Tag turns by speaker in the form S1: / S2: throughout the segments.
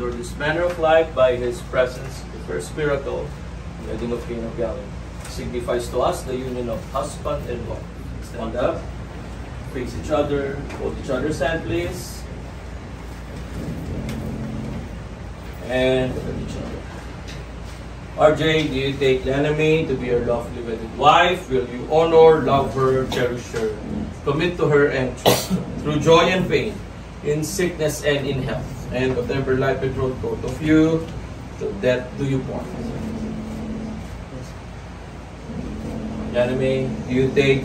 S1: endure this manner of life by His presence. The first miracle, the wedding of King of Galilee, signifies to us the union of husband and wife. Stand up, face each other, hold each other's hand, please, and look at each other. RJ, do you take Laname to be your lawfully wedded wife? Will you honor, love her, cherish her, commit to her, and trust her through joy and pain, in sickness and in health, and whatever life betrothed both of you, till death do you part? Laname, do you take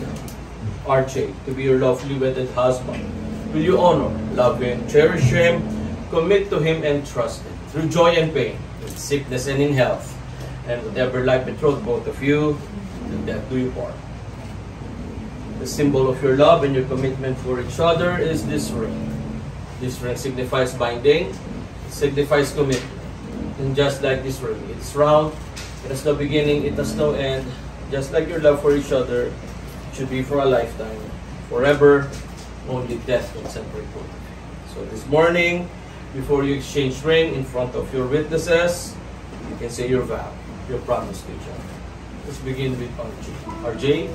S1: RJ to be your lawfully wedded husband? Will you honor, love him, cherish him, commit to him, and trust him through joy and pain, in sickness and in health, and whatever life betrothed both of you, till death do you part? The symbol of your love and your commitment for each other is this ring. This ring signifies binding, it signifies commitment. And just like this ring, it's round, it has no beginning, it has no end. Just like your love for each other, it should be for a lifetime, forever. Only death can separate both of you. So this morning, before you exchange ring in front of your witnesses, you can say your vow, your promise to each other. Let's begin with RJ. RJ,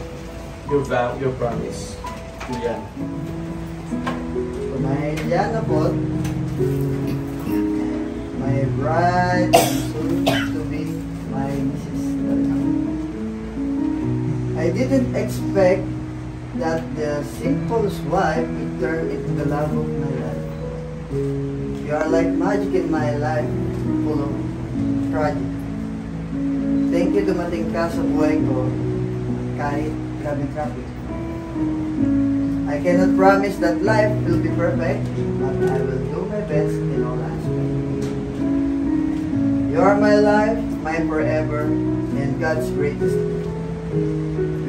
S1: your vow, your promise to Liana.
S2: My Liana po, my bride, soon to be my Mrs. I didn't expect that the simplest wife would turn into the love of my life. You are like magic in my life, full of tragedy. Thank you dumating ka sa buhay ko kahit grabing traffic. I cannot promise that life will be perfect, but I will do my best in all aspects. You are my life, my forever, and God's greatest gift.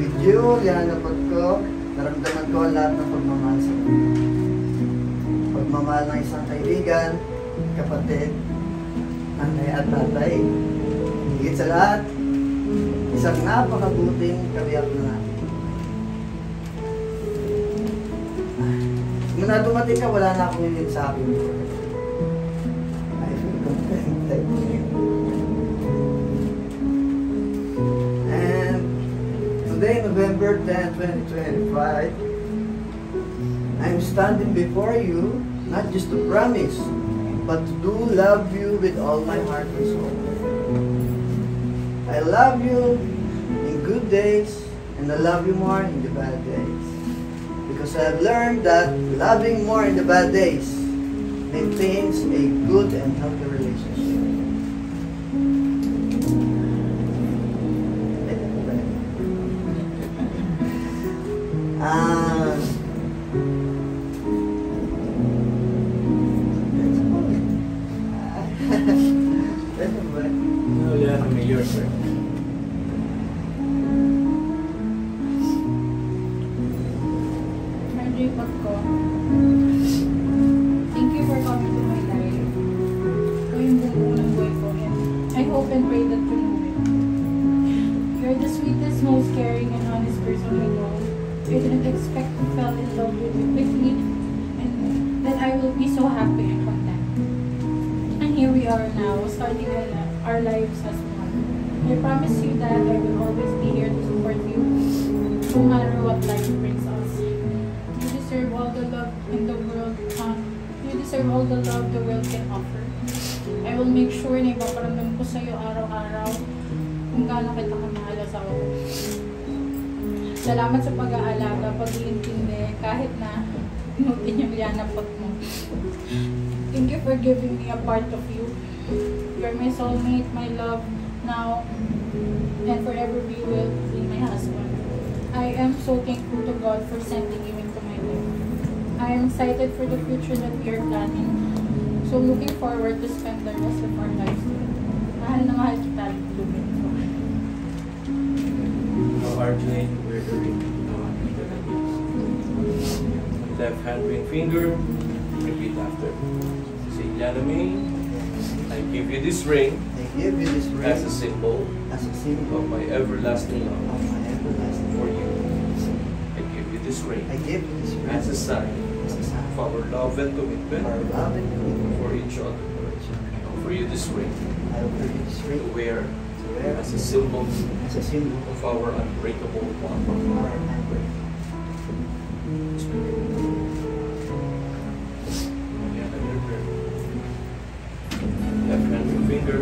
S2: With you, lihanapot ko, naramdaman ko ang lahat ng pagmamahal sa iyo. Pagmamahal ng isang kaibigan, kapatid, nanay at tatay. Higit sa lahat, isang napakabuting kabiyak na natin. Muna dumating ka, wala na akong hilin sa akin. I feel contented. And today, November 10, 2025, I'm standing before you, not just to promise, but to do love you with all my heart and soul. I love you in good days, and I love you more in the bad days. Because I've learned that loving more in the bad days maintains a good and healthy relationship.
S1: No, yeah, I mean, yours, sir.
S3: Thank you for coming to my life. Ikaw yung buong ng buhay ko, and I hope and pray that you know it. You're the sweetest, most caring, and honest person I know. I didn't expect to fall in love with you quickly, and that I will be so happy and content. And here we are now, starting our lives as one. I promise you that I will always be here to support you, no matter what life brings us. You deserve all the love in the world. You deserve all the love the world can offer. I will make sure na ipaparamdam ko sa'yo araw-araw kung gaano kita kamahal asawa ko. Salamat sa pag-aalaga, pag-iintindi, kahit na inutin yung liyanapot mo. Thank you for giving me a part of you. You're my soulmate, my love, now, and forever will be my husband. I am so thankful to God for sending you into my life. I am excited for the future that we are planning. So looking forward to spend the rest of our lives together. Mahal na mahal kita, Lubin.
S1: No, RJ, wear the ring. Left hand ring finger, repeat after. Say, Laname, I give you this ring.
S2: I give you this ring
S1: As a symbol
S2: as a symbol
S1: of my everlasting
S2: of
S1: love
S2: my everlasting
S1: for
S2: love.
S1: you. I give you this ring
S2: I give you this ring
S1: as a sign
S2: as a sign
S1: of our love and commitment
S2: of our love and commitment
S1: for each other.
S2: for each other.
S1: you this ring
S2: I offer you this
S1: to
S2: ring
S1: wear
S2: to wear
S1: as a symbol
S2: as a symbol
S1: of our unbreakable bond.
S2: of our unbreakable.
S1: Left hand and finger,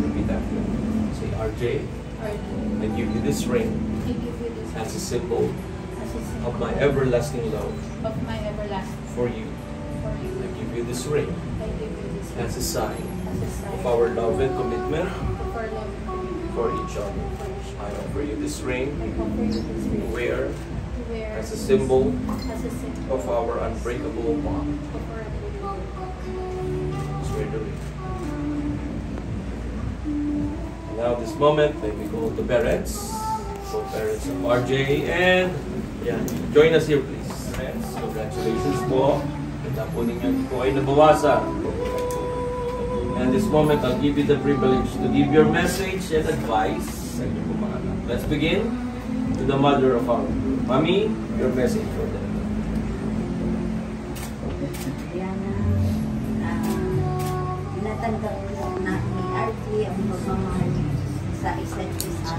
S1: repeat after me. Say, RJ, I give you this ring
S3: I give you this
S1: as a symbol
S3: as a symbol
S1: of my everlasting love
S3: of my everlasting
S1: for you.
S3: for
S1: I
S3: you.
S1: give you this ring
S3: I give you this
S1: as a sign
S3: as a sign
S1: of our love and commitment
S3: of our love and commitment
S1: for each other.
S3: for each
S1: I
S3: other.
S1: offer you this ring
S3: I offer you this
S1: to
S3: ring
S1: wear
S3: to wear
S1: as a symbol
S3: as a symbol
S1: of our unbreakable bond.
S3: of our unbreakable bond.
S1: Just wear the ring. Now this moment, let me go to parents. So parents of RJ and yeah, join us here please. Parents, congratulations po. Ganda po ninyo po ay nabawasan. And this moment, I'll give you the privilege to give your message and advice sa inyong po mga anak. Let's begin to the mother of our group. Mommy, your message for them.
S4: Diana, tinatanda ko na ni RT ang pagmamahal sa isa't isa.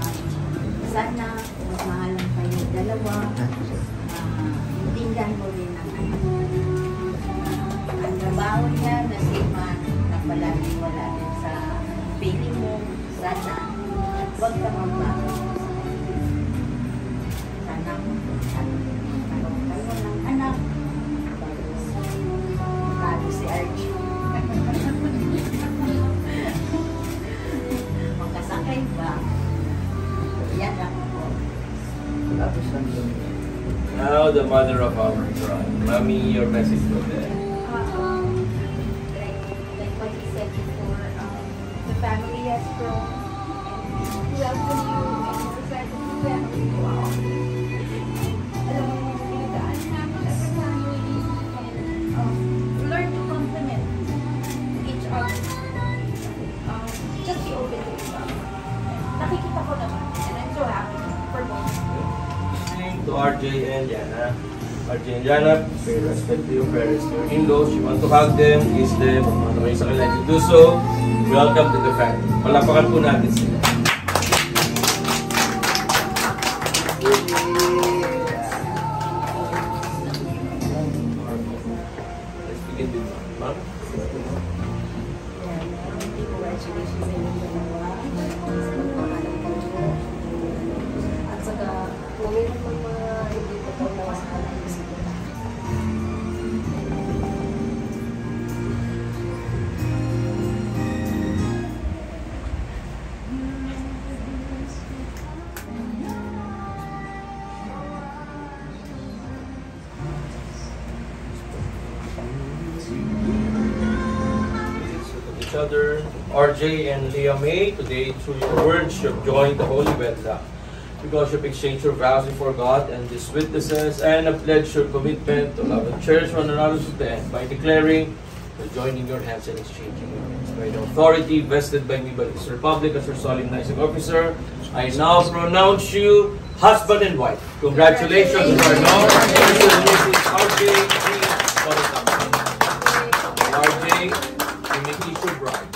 S4: Sana magmahalan kayo dalawa. Intindihan mo rin ang anak. Ang trabaho niya na seaman na palagi wala din sa piling mo. Sana huwag ka magbago. Sana magkaroon kayo ng anak. Bago si Archie. Magkasakay ba? Yan lang po.
S2: Tapos lang yun.
S1: Now the mother of our bride. Mommy, your message for them.
S3: Like what you said before, the family has grown and welcome you and present you family. Wow. Alam mo yung pinagaan namin as a family and learn to compliment each other. Just be open to each other. Nakikita ko naman and I'm so happy for both of you.
S1: Listening to RJ and Yana. RJ and Yana, pay respect to your parents, to your in-laws. You want to hug them, kiss them, kung ano kayo sa kanila to do so. Welcome to the family. Palapakan po natin sila. Let's begin with Mom.
S4: Congratulations sa inyong dalawa. Magpahanap kayo. At saka, kung meron pang mga hindi ko pa nawasahan, ayusin ko na.
S1: Each other, RJ and Leah May, today through your words you have joined the holy wedlock. Because you have exchanged your vows before God and these witnesses and have pledged your commitment to love and cherish one another to the end by declaring you're joining your hands and exchanging your hands. By the authority vested by me by this republic as your solemnizing officer, I now pronounce you husband and wife. Congratulations, you are now Mrs. RJ RJ, you may kiss your bride.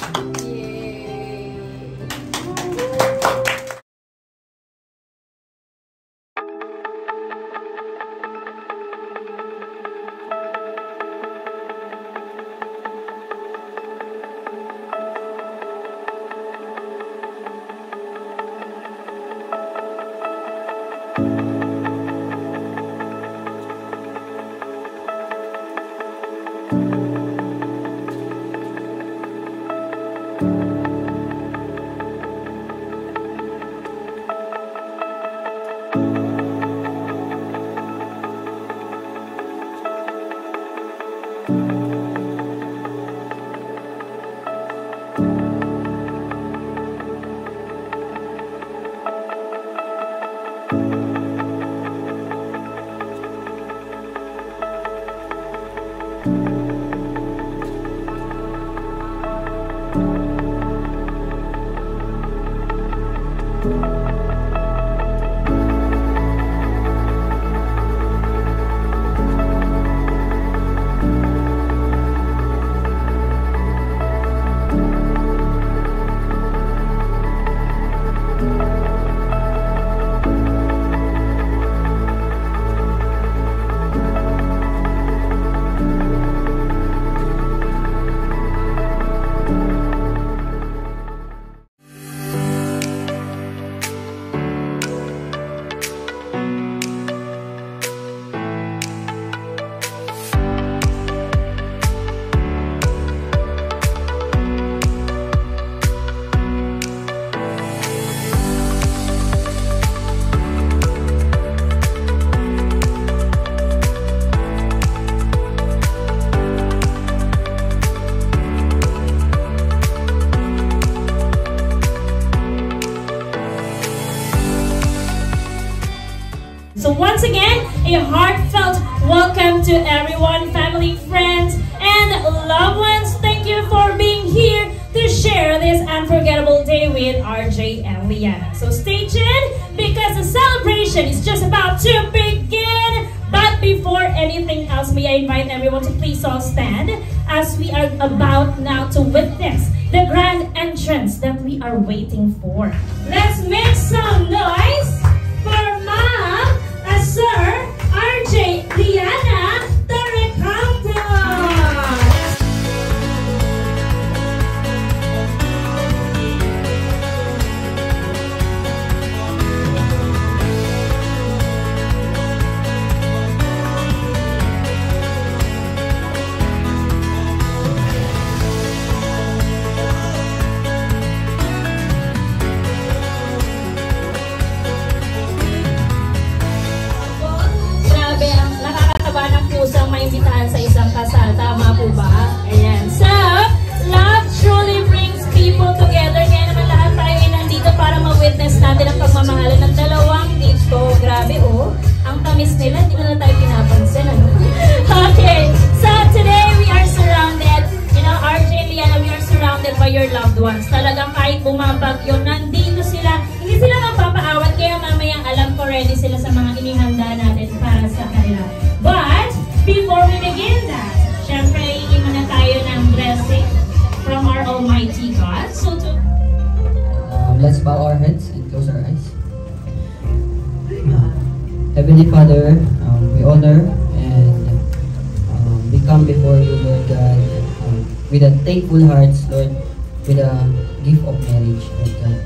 S5: A heartfelt welcome to everyone, family, friends, and loved ones. Thank you for being here to share this unforgettable day with RJ and Liana. So stay tuned because the celebration is just about to begin. But before anything else, may I invite everyone to please all stand as we are about now to witness the grand entrance that we are waiting for. Let's make some noise for Ma'am, Sir, RJ, Liana, Torrecampo. Pusang maimbitahan sa isang kasal. Tama po ba? Ayan. So, love truly brings people together. Kaya naman lahat tayo ay nandito para ma-witness natin ang pagmamahalan ng dalawang dito. Grabe oh. Ang tamis nila, hindi na tayo pinapansin. Ano? Okay. So, today we are surrounded, RJ and Liana, we are surrounded by your loved ones. Talagang kahit bumabagyo, nandito sila. Hindi sila mapapaawat. Kaya mamayang alam ko ready sila sa mga inihanda natin para sa kanila. But, before we begin that, syempre, hingin muna tayo ng blessing from our Almighty God. So,
S6: let's bow our heads and close our eyes. Heavenly Father, we honor and we come before you, Lord God, with a thankful hearts, Lord, with a gift of marriage, Lord God.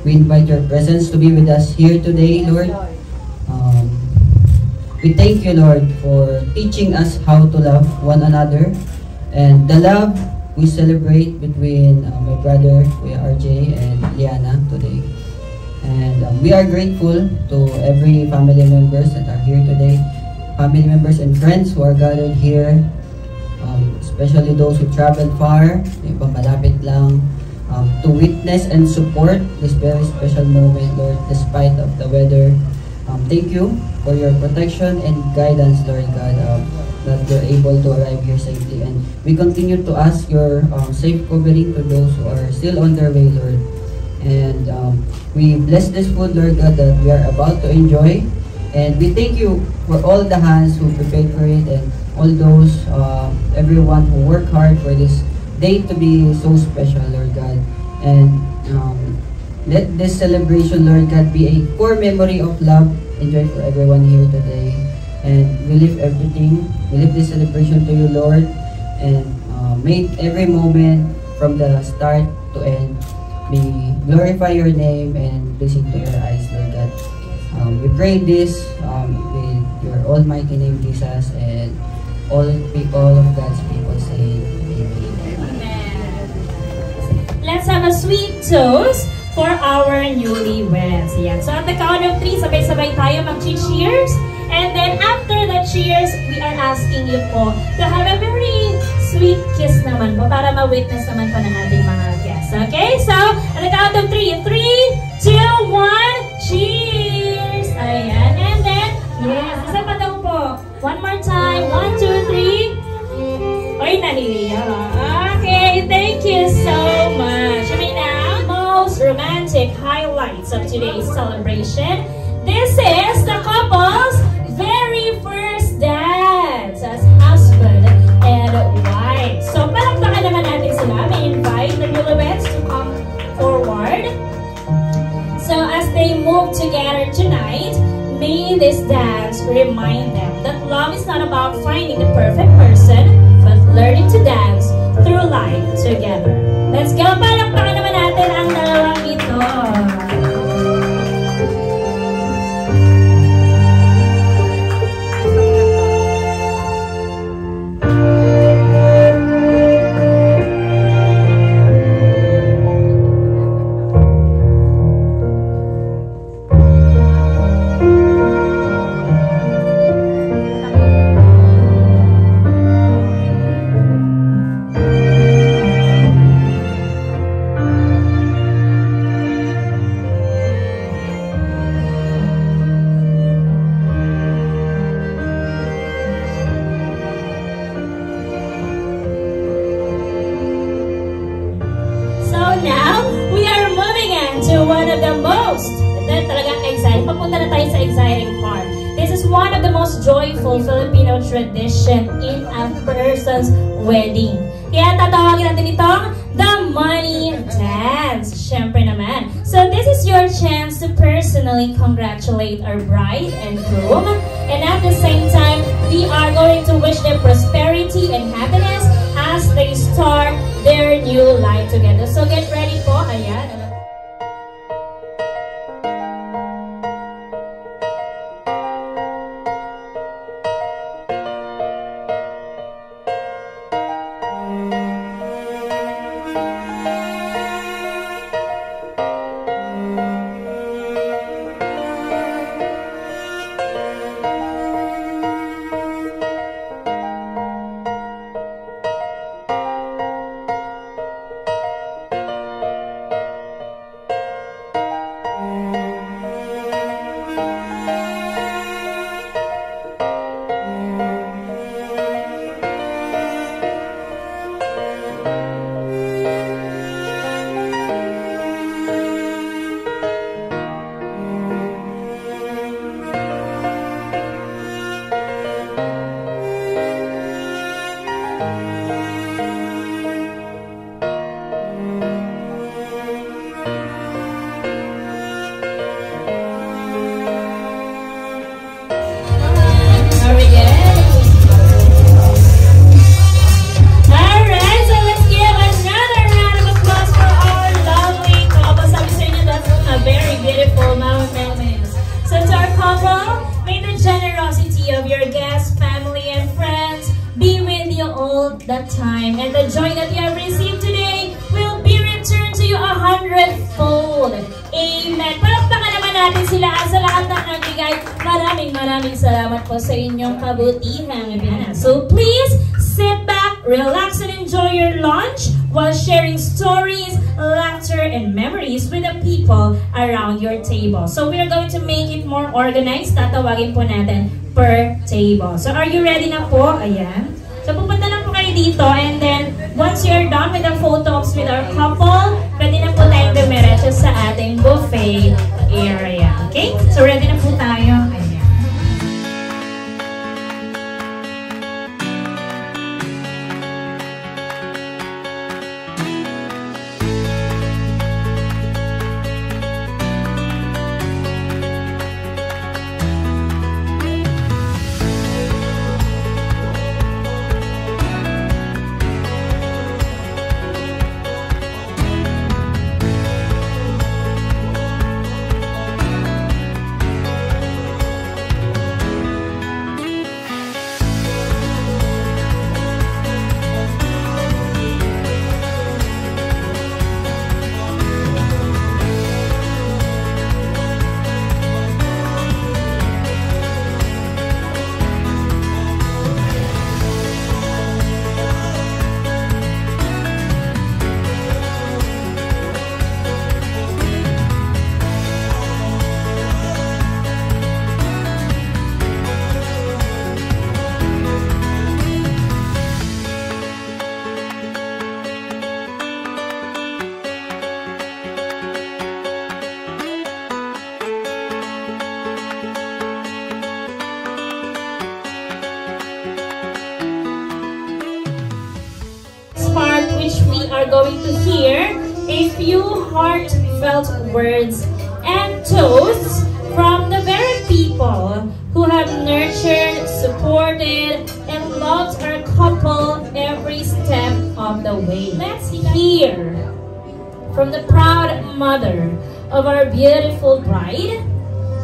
S6: We invite your presence to be with us here today, Lord. We thank you, Lord, for teaching us how to love one another and the love we celebrate between my brother, Kuya RJ, and Liana today. And we are grateful to every family members that are here today, family members and friends who are gathered here, especially those who traveled far, ibang malapit lang, to witness and support this very special moment, Lord, despite of the weather. Thank you for your protection and guidance, Lord God, that you're able to arrive here safely. And we continue to ask your safe covering to those who are still on their way, Lord. And we bless this food, Lord God, that we are about to enjoy. And we thank you for all the hands who prepared for it and all those, everyone who worked hard for this day to be so special, Lord God. And let this celebration, Lord God, be a core memory of love enjoy for everyone here today. And we lift everything, we lift this celebration to you, Lord, and make every moment from the start to end be glorify your name and pleasing to your eyes, Lord God. We pray this with your almighty name, Jesus, and all of God's people say
S5: Amen. Let's have a sweet toast for our newlyweds. Yan. So at the count of 3, sabay-sabay tayo mag-cheers. And then after the cheers, we are asking you po to have a very sweet kiss naman po para ma-witness naman po ng ating mga guests. Okay? So at the count of 3, 3, 2, 1, cheers! Ayan. And then, yes, isa pa daw po. One more time. 1, 2, 3. Oy, naniliya. Okay, thank you so much. Romantic highlights of today's celebration. This is the couple's very first dance as husband and wife. So palakpakan naman natin sila. May invite the newlyweds to come forward. So as they move together tonight, may this dance remind them that love is not about finding the perfect person, but learning to dance through life together. Let's go! Palakpakan naman natin ang dalawang ito. na talagang exciting. Papunta na tayo sa exciting part. This is one of the most joyful Filipino tradition in a person's wedding. Kaya tatawagin natin itong the money dance. Syempre naman. So this is your chance to personally congratulate our bride and groom. And at the same time, we are going to wish them prosperity and happiness as they start their new life together. So get ready po. Ayan. That time and the joy that you have received today will be returned to you 100-fold. Amen. Palakpakan naman natin sila sa lahat ng nagbigay. Maraming salamat po sa inyong kabutihan. So please sit back, relax, and enjoy your lunch while sharing stories, laughter, and memories with the people around your table. So we are going to make it more organized. Tatawagin po natin per table. So are you ready na po? Ayan. So pupunta lang po kayo dito, and then once you're done with the photo ops with our couple, pwede na po tayong dumiretso sa ating buffet area. Okay? So ready na po tayo. Ayan. Are going to hear a few heartfelt words and toasts from the very people who have nurtured, supported, and loved our couple every step of the way. Let's hear from the proud mother of our beautiful bride.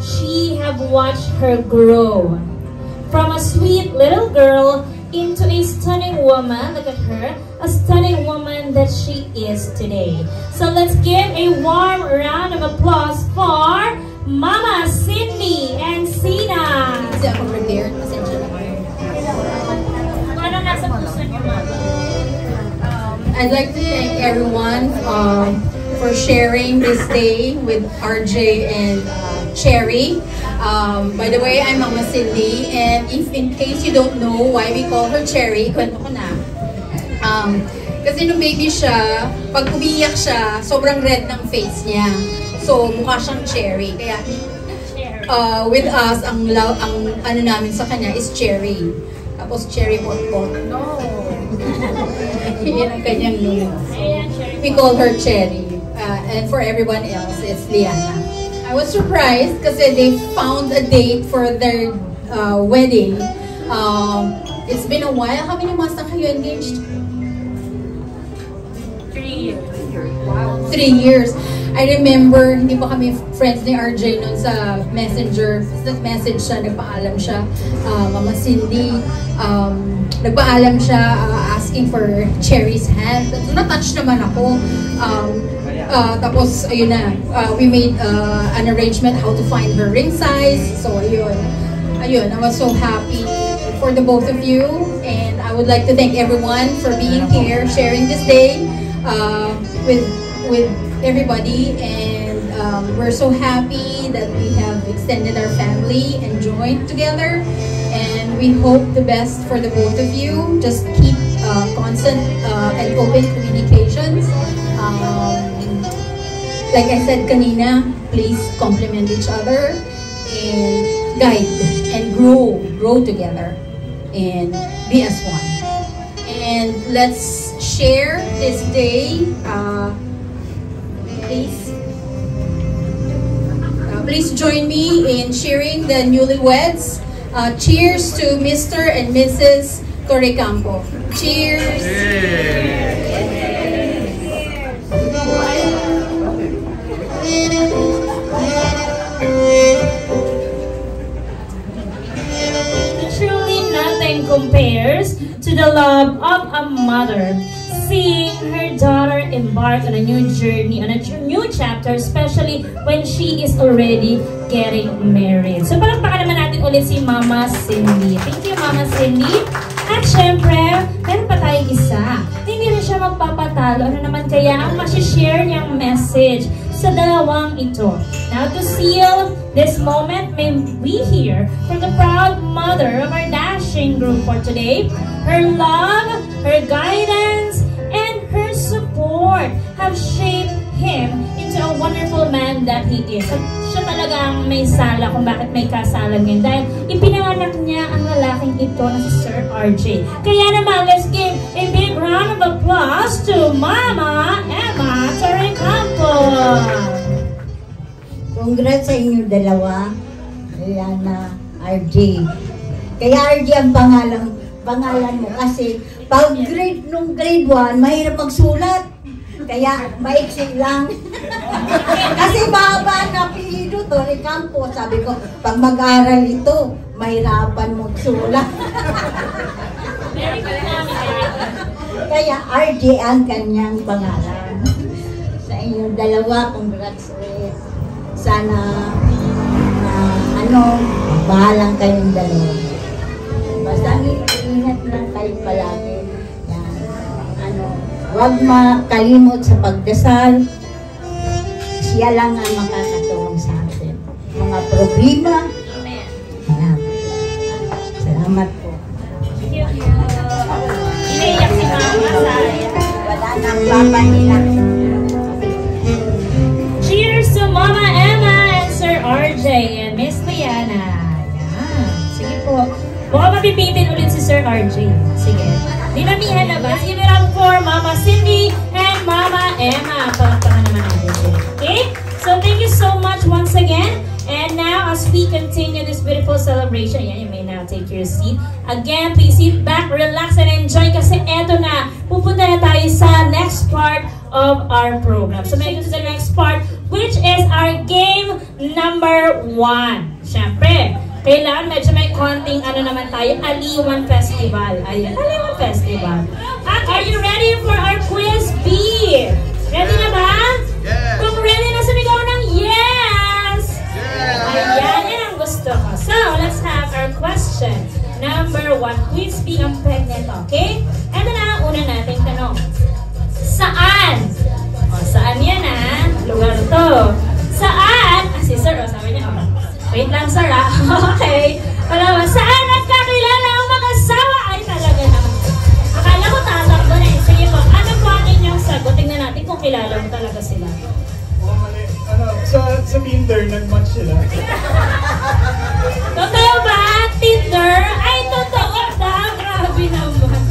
S5: She have watched her grow from a sweet little girl into a stunning woman. Look at her, a stunning woman that she is today. So let's give a warm round of applause for Mama Cindy and Sina.
S7: Hindi ako prepared. Pasensya na kayo.
S5: Ano nasa puso niyo, Mama?
S7: I'd like to thank everyone for sharing this day with RJ and Cherry. By the way, I'm Mama Cindy, and if in case you don't know why we call her Cherry, kwento ko na. Kasi nung baby siya, pag umiiyak siya, sobrang red ng face niya. So, mukha siyang cherry. Kaya, with us, ang ano namin sa kanya is cherry. Tapos, cherry pot-pot.
S3: No.
S7: Yan ang kanyang name. We call her Cherry. And for everyone else, it's Liana. I was surprised kasi they found a date for their wedding. It's been a while. How many months na kayo engaged?
S3: 3 years.
S7: Wow. 3 years. I remember, hindi pa kami friends ni RJ noon sa Messenger. Nag-message siya, nagpaalam siya. Mama Cindy, nagpaalam siya asking for Cherry's hand. Na-touch naman ako. Tapos, ayun na, we made an arrangement how to find her ring size. So, ayun, I was so happy for the both of you. And I would like to thank everyone for being here, sharing this day with everybody. And we're so happy that we have extended our family and joined together. And we hope the best for the both of you. Just keep constant and open communications. Like I said kanina, please compliment each other and guide and grow together and be as one. And let's share this day. Please join me in cheering the newlyweds. Cheers to Mr. and Mrs. Correcampo. Cheers!
S5: Truly nothing compares to the love of a mother. Seeing her daughter embark on a new journey, on a new chapter, especially when she is already getting married. So palakpakan naman natin ulit si Mama Cindy. Thank you, Mama Cindy. At syempre, meron pa tayong isa. Hindi rin siya magpapatalo. Ano naman kaya ang masishare niyang message sa dalawang ito? Now to seal this moment, may we hear from the proud mother of our dashing group for today. Her love, her guidance, and her support have shaped him into a wonderful man that he is. At siya talaga ang may sala kung bakit may kasalan ngayon. Dahil ipinanganak niya ang lalaking ito na si Sir RJ. Kaya naman, let's give a big round of applause to Mama Emma Torrecampo.
S8: Congrats sa inyo dalawa, Liana, RJ. Kaya RJ ang pangalan mo kasi pag nung grade 1, mahirap magsulat. Kaya maiksi lang. Kasi baba na apelyido Torrecampo. Sabi ko, pag mag-aral ito, mahirapan magsulat. Kaya RJ ang kanyang pangalan. Sa inyong dalawa, congrats ulit. Sana bahalang kayong dalawa. Basta ingat lang kayo palagi. Huwag makalimot sa pagdasal. Siya lang ang makakatulong sa atin. Mga problema. Amen. Salamat po.
S5: Iniyak si Mama, sayang.
S8: Wala nang papa nila.
S5: Cheers to Mama Emma and Sir RJ and Miss Liana. Yan. Sige po. Baka mapipitin ulit si Sir RJ. Sige. Dinamihan na ba? Give it up for Mama Cindy and Mama Emma. Palakpakan naman natin. Okay? So thank you so much once again. And now as we continue this beautiful celebration, yeah, you may now take your seat. Again, please sit back, relax, and enjoy kasi eto na. Pupunta na tayo sa next part of our program. So maybe to the next part, which is our game number 1. Siyempre, kailangan medyo may konting naman tayo, Aliwan Festival. Ayan, Aliwan Festival. At are you ready for our quiz B? Ready na ba?
S9: Yes!
S5: Kung ready na, sumigaw ng yes! Ayan, yan ang gusto ko. So, let's have our question. Number 1, quiz B ang pregnant, okay? Ito na ang una nating tanong. Saan? O, saan yan lugar to. Saan? Si Sir, sabi niya, wait lang, Sir, Okay. Palawa, saan nagkakilala ang mag-asawa? Ay, talaga naman. Akala ko tatakbo na. Sige po, ano po ang inyong sagot? Tingnan natin kung kilala mo talaga sila.
S9: So, Tinder, nag-match sila.
S5: Totoo ba? Tinder? Ay, totoo ba? Grabe naman.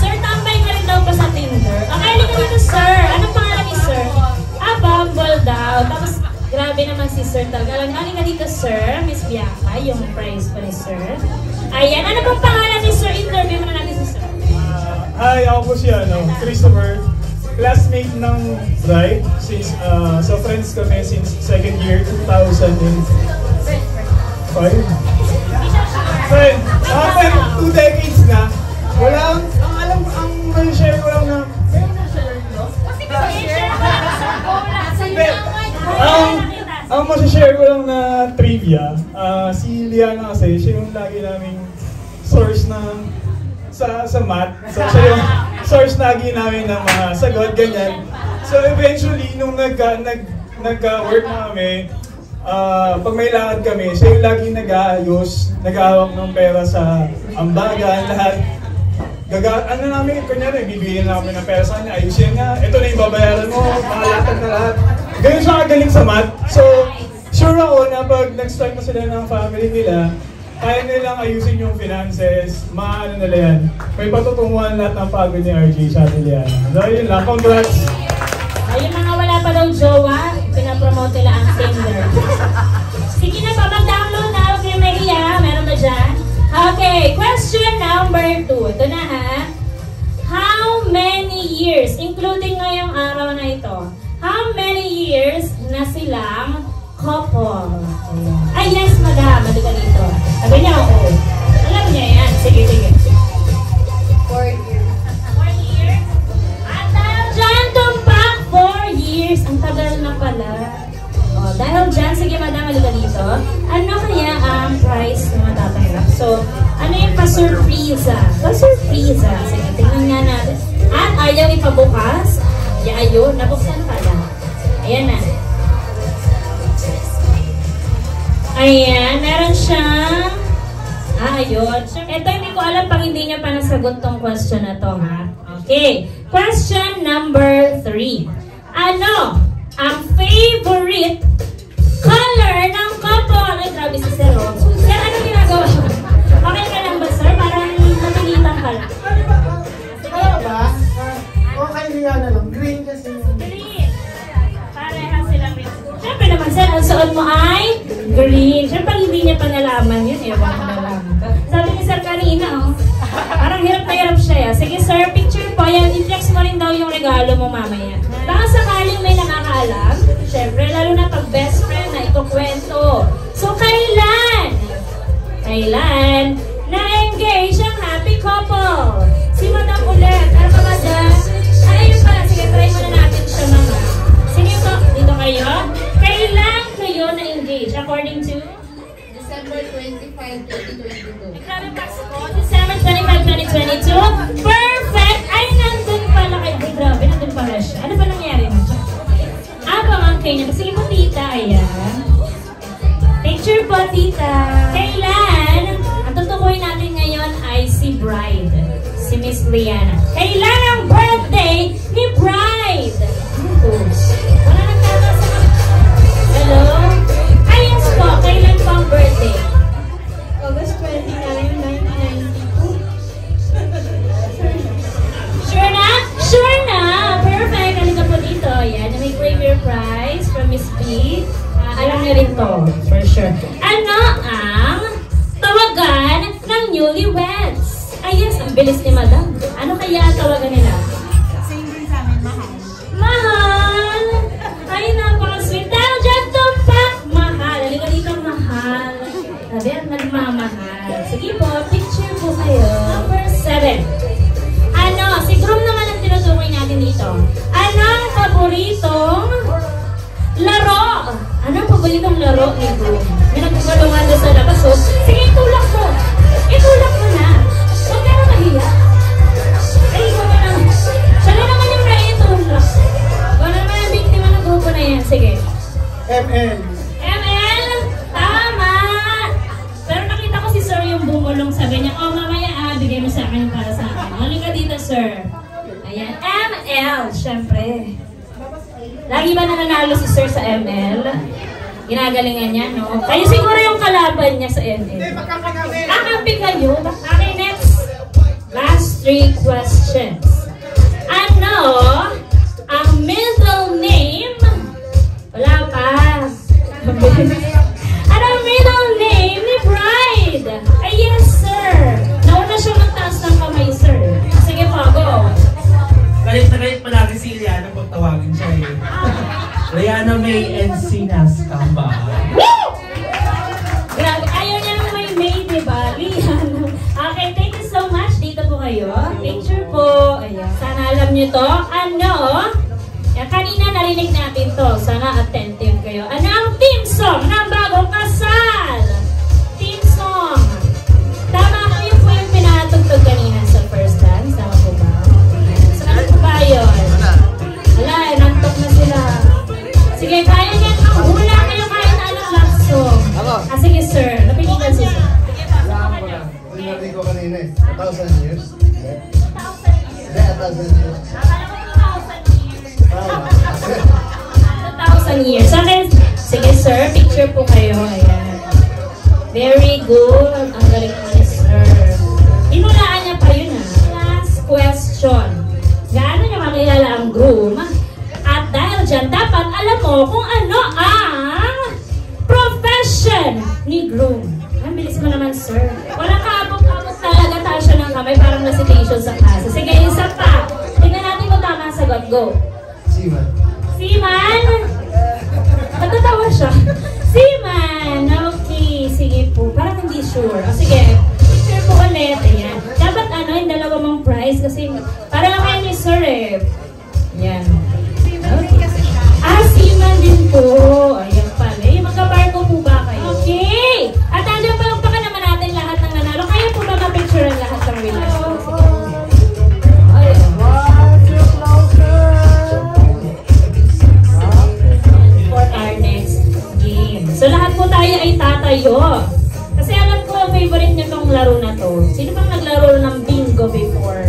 S5: Sir, tambay nga rin daw pa sa Tinder. Ang kaili ko dito, sir. Anong pangalan ni sir? Bumble daw. Tapos, grabe naman si sir talaga. Alam nga dito, sir. Miss Bianca, yung prize pa ni sir. Ayan. Ano pang pangalan ni sir? Interview mo na natin si sir.
S9: Hi, ako po siya, Christopher. Classmate ng Bright. Since, so friends kami since second year, 2005. Friend, after 2 decades na, wala, ang share ko lang na, ang masashare ko lang na trivia, si Liana kasi, siya yung lagi naming source ng sa math. So siya yung source lagi namin ng mga sagot, ganyan. So eventually, nung nag-work na kami, pag may lakad kami, siya yung lagi nag-aayos, nag-aawak ng pera sa ambagan, lahat. Ano namin, kunyari, bibigyan namin ng pera sa kanya, ayusin nga, ito na yung babayaran mo, makalakad na lahat. Ganyan siya kagaling sa math. So, sure ako na pag nag-start na sila ng family nila, kaya nilang ayusin yung finances, maano nila yan. May patutunguhan lahat ng pagod ni RJ sa nila yan. So, yun lang, congrats!
S5: Ayun mga wala pa daw jowa, pinapromote nila ang Tinder. Sige na pa, mag-download na, huwag kayong mahiya, meron ba dyan? Okay, question number 2. Ito na ha. How many years, including ngayong araw na ito, how many years na silang couple? Ay, yes, madam. Ano ka dito? Sabi niya, oo. Alam niya yan. Sige, sige.
S4: 4 years.
S5: 4 years? At dahil dyan, tumpak, 4 years. Ang tagal na pala. O, dahil dyan, sige, madam, ano ka dito? Ano kaya ang price na matatanggap? So, ano yung pa-surpresa? Pa-surpresa. Sige, tingnan nga natin. At ayaw ipabukas. Ayun, nabuksan pala. Ayan na. Ayan, meron siyang... ayun. Ito, hindi ko alam pag hindi niya pa nasagot tong question na to, ha? Okay. Question number 3. Ano ang favorite color ng couple? Ay, grabe si Sir. Sir, ano ginagawa? Okay ka lang ba, sir? Parang natilitan ka lang.
S10: Ano ba? Okay, Rihanna lang. Green kasi.
S5: Green. Parehas silang green. Siyempre naman, sir, ang suot mo ay green. Siyempre, hindi niya pa nalaman yun. Ewan ko nalaman. Sabi ni sir kanina, oh. Parang hirap na hirap siya. Sige, sir, picture po. Yan, i-flex mo rin daw yung regalo mo mamaya. Baka sakaling may nakakaalam. Siyempre, lalo na pag best friend na ikukwento. So, kailan na-engage ang happy couple? Si Madam ulit. Ano ba, Madam? Ayun pala. Sige, try muna natin siya, mama. Sige po, dito kayo. Kailan kayo na-engage? According to?
S4: December 25, 2022.
S5: Grabe paso ko. December 25, 2022. Perfect! Ay, nandun pala kayo. Ay, grabe, nandun pala siya. Ano ba nangyari mo? Pamangkay niya. Sige po, tita. Ayan. Picture po, tita. Kailan? Ang tutukoy natin ngayon ay si Bride. Si Miss Liana. Kailan ang birthday ni Bride? Wala nang tama sa... Hello? Ay, yes po. Kailan po ang birthday?
S3: August 29, 1992.
S5: Sure na? Sure na! Perfect! Halika po dito. Yan. May premier prize from Miss B. Alam niyo rin to. For sure. Ano ang tawagan ng newlyweds? Ay, yes. Ang bilis ni Madam. Ano kaya ang tawagan nila?
S3: Same din sa amin, mahal.
S5: Mahal! Ay, napaka-sweet. Dahil dyan, tumpak! Mahal. Halika dito, mahal. Sabi at nagmamahal. Sige po, picture po kayo. Number 7. Ano? Si Groom naman ang tinutukoy natin dito. Anong paboritong laro? Anong paboritong laro ni Groom? May nagkakalungan doon sa labas. So, sige, itulak mo. Itulak mo na. Huwag ka na mahiya. Ay, ikaw na lang. Siya na naman yung naitulak. Ikaw na naman ang biktima ng grupo na yan. Sige.
S10: ML.
S5: ML? Tama! Pero nakita ko si Sir yung bumulong. Sabi niya, oh mamaya bigay mo sa akin yung para sa akin. Halika dito, Sir. Ayan. ML, syempre. Lagi ba nananalo si Sir sa ML? Ginagalingan niya, no? Kayo siguro yung kalaban niya sa NL.
S10: Hindi, magkakagabi.
S5: Kakampi kayo. Okay, next. Last 3 questions. Ano ang middle name? Wala pa. Ano ang middle name ni Bride? Ay, yes, sir. Nauna siya magtaas ng kamay, sir. Sige po, go.
S11: Galit na galit palagi si Liana pag tawagin siya eh. Liana May Encinas Camba.
S5: Grabe, ayaw niya nang may May, diba? Liana. Okay, thank you so much. Dito po kayo. Picture po. Ayan. Sana alam niyo to. Ano? Kanina narinig natin to. Sana attentive kayo. Ano ang theme song ng bagong kasal? Theme song. Tama ko yung po yung pinatugtog kanina sa first dance. Tama po ba? So ano po ba yun? Wala, nantok na sila. Sige, kaya niyan. Ang hula kayo kaya na anong love song. Sige sir. Napilitan si sir.
S10: Narinig ko kanina eh. 1,000 years? Hindi, 1,000 years.
S5: 1,000 years. Sige sir, picture po kayo. Ayan. Very good. Ang galing ni sir. Inulaan niya pa yun ha. Last question. Gaano niya makilala ang groom? At dahil dyan, dapat alam mo kung ano ang profession ni groom. Ang bilis mo naman sir. Walang kaabot-abot talaga tayo siya ng kamay. Parang recitation sa klase. Sige, isa pa. Tingnan natin kung tama ang sagot. Go.
S10: Seaman.
S5: Seaman? Matatawa siya. Seaman! Okay, sige po. Parang hindi sure. O sige, picture po ulit. Ayan. Dapat ano, yung dalawa mong prize kasi para lang kayo ni sir eh. Ayan. Okay. Seaman din po. Ayan pala. Yung magkabarko po ba kayo? Okay! At andyan palagpakan naman natin lahat ng nanalo. Kaya po ba ma-picture ang lahat ng winners? So lahat po tayo ay tatayo. Kasi alam ko, favorite niyo tong laro na to. Sino bang naglaro ng bingo before?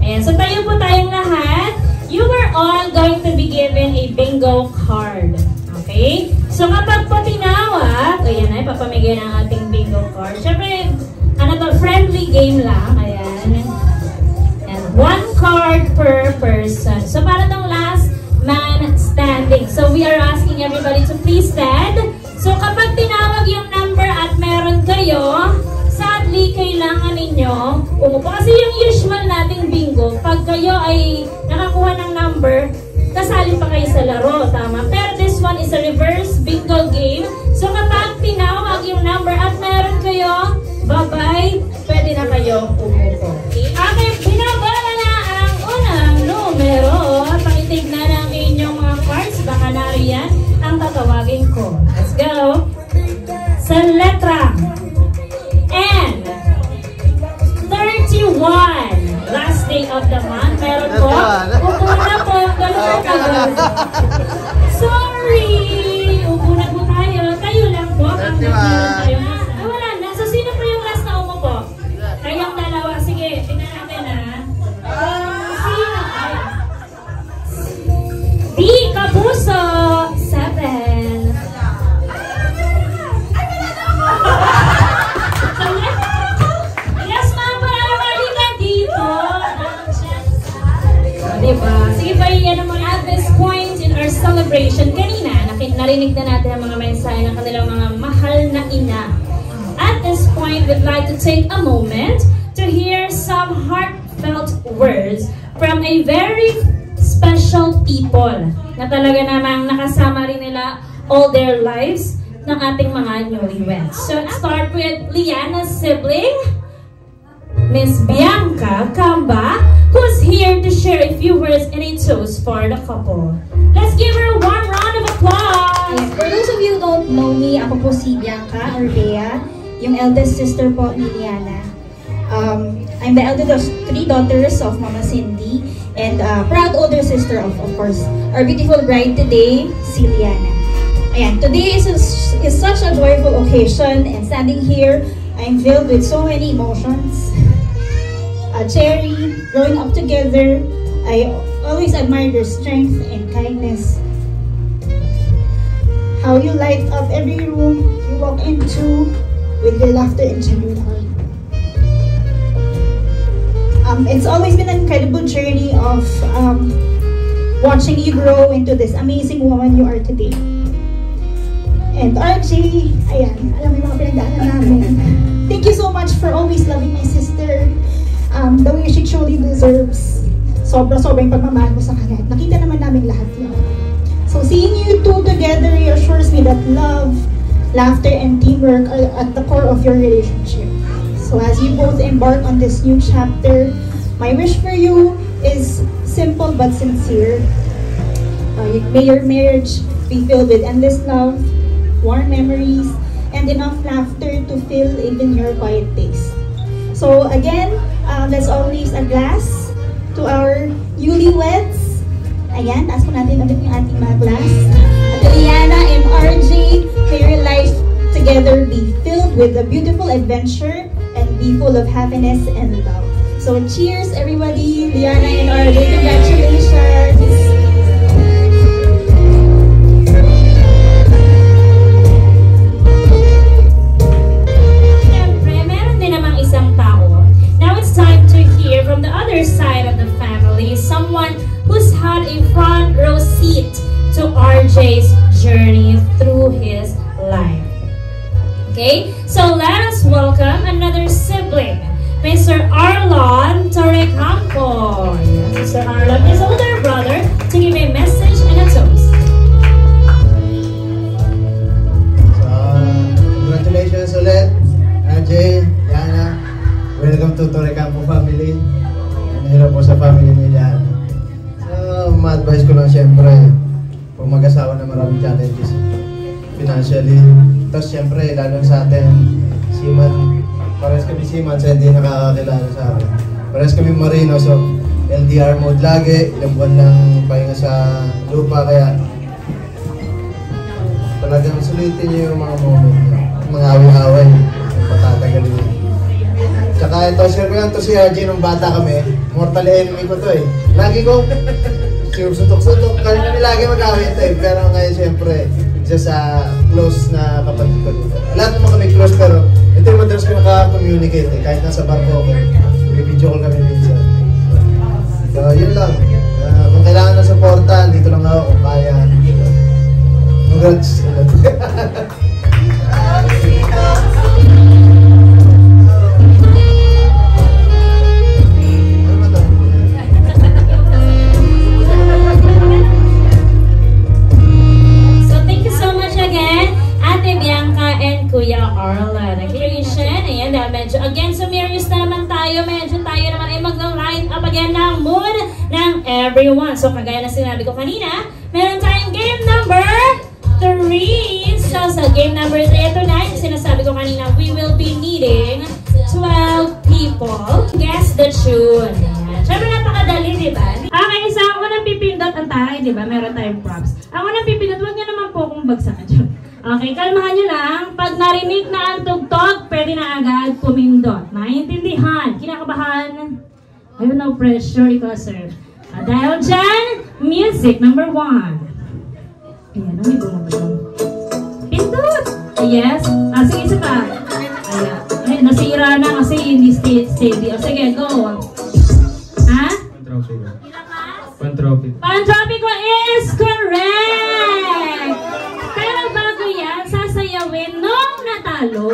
S5: Ayan, so tayo po tayong lahat. You were all going to be given a bingo card. Okay? So kapag po tinawag, ayan ay, papamigay ng ating bingo card. Siyempre, ano to, friendly game lang. Ayan. And 1 card per person. So para tong last man standing. So we are asking everybody to please stand. So kapag tinawag yung number at meron kayo, sadly kailangan ninyo umupo. Kasi yung usual nating bingo, pag kayo ay nakakuha ng number, kasali pa kayo sa laro, tama? Pero this one is a reverse bingo game. So kapag tinawag yung number at meron kayo, bye-bye, pwede na kayo umupo. Okay, binabala na ang unang numero. Pakitignan ang inyong mga cards, baka nariyan ang tatawagin ko. Let's go! Sa letra N, 31. Last day of the month. Meron po. Upo na po. Sorry! Upo na po tayo. Tayo lang po. Ang tayo. Wala na. So, sino po yung last na umupo? Kayong dalawa. Sige, tingnan natin ha. Sino? D. Kapuso. 7. Yes, ma'am. Parang ka dito. Diba? Sige pa, yan naman at this point in our celebration. Kanina, narinig na natin ang mga mensahe ng kanilang mga mahal na ina. At this point, we'd like to take a moment to hear some heartfelt words from a very special people na talaga namang nakasama rin nila all their lives ng ating mga newlyweds. So, let's start with Liana's sibling, Miss Bianca Camba, who's here to share a few words and a toast for the couple. Let's give her a warm round of applause!
S12: For those of you who don't know me, ako po si Bianca Orvea, yung eldest sister po ni Liana. I'm the eldest of 3 daughters of Mama Cindy, and proud older sister of course, our beautiful bride today, si Liana. Ayan, today is such a joyful occasion, and standing here, I'm filled with so many emotions. Cherry, growing up together, I always admire your strength and kindness. how you light up every room you walk into with your laughter and genuine heart. It's always been an incredible journey of watching you grow into this amazing woman you are today. And RJ, ayan, alam mo yung mga pinagdaanan namin. Thank you so much for always loving my sister the way she truly deserves. Sobra-sobrang pagmamahal mo sa kanya. Nakita naman namin lahat yun. So seeing you two together reassures me that love, laughter, and teamwork are at the core of your relationship. So as you both embark on this new chapter, my wish for you is simple but sincere. May your marriage be filled with endless love, warm memories, and enough laughter to fill even your quiet days. So again, let's all raise a glass to our newlyweds. Ayan, taas po natin ulit yung ating mga glass. At Liana and RJ, may your life together be filled with a beautiful adventure and be full of happiness and love. So cheers everybody, Liana and RJ, congratulations!
S5: From the other side of the family, someone who's had a front row seat to RJ's journey through his life. Okay, so let us welcome another sibling, Mr. Arlon Torrecampo. Yes, Mr. Arlon, his older brother, to give a message and a toast.
S10: So, congratulations ulit, RJ, Yana. Welcome to Torrecampo family. Hello po sa family nila. So, ma-advise ko lang siyempre, pag mag-asawa na maraming challenges financially. Tapos siyempre, lalo sa atin, seaman, parehas kami seaman, so hindi nakakakilala sa akin. Parehas kami marino, so LDR mode lagi, ilang buwan lang pahinga sa lupa, kaya talagang sulitin niyo yung mga moment, mga away-away, patatagalin niyo. Tsaka ito, share ko lang ito si RJ nung bata kami. Mortal enemy ko to eh. Lagi ko, sutok-sutok. Kami lagi mag-awit eh. Pero ngayon siyempre, just close na kapatid ko. Lahat naman kami close, pero ito yung madalas ko naka-communicate eh. Kahit nasa bar ko, video call kami minsan. So, yun lang. Kung kailangan ng supporta, dito lang ako kung kaya. Congrats.
S5: Kuya Arlon. Congratulations. Ayan, medyo again, sumerious na naman tayo. Medyo tayo naman ay mag-line up again ng mood ng everyone. So, kagaya na sinabi ko kanina, meron tayong game number 3. So, sa game number 3, ito na, yung sinasabi ko kanina, we will be needing 12 people. Guess the tune. Siyempre, napakadali, diba? Okay, so ang unang pipindot ang tayo, diba? Meron tayong props. Ang unang pipindot, huwag nyo naman po kung bagsakan. Okay, kalmahan nyo lang. Pag narinig na ang tugtog, pwede na agad pumindot. Maintindihan. Kinakabahan. Ayun, no pressure. Ikaw, sir. Dahil dyan, music number 1. Ayan, may bumabang. Pindot! Yes. Sige, isa pa. Ayan. Ay, nasira na kasi hindi steady. O, sige, go. Ha?
S9: Pantropic.
S5: Pantropic ko is correct! Pero bago yan, sasayawin nung natalo.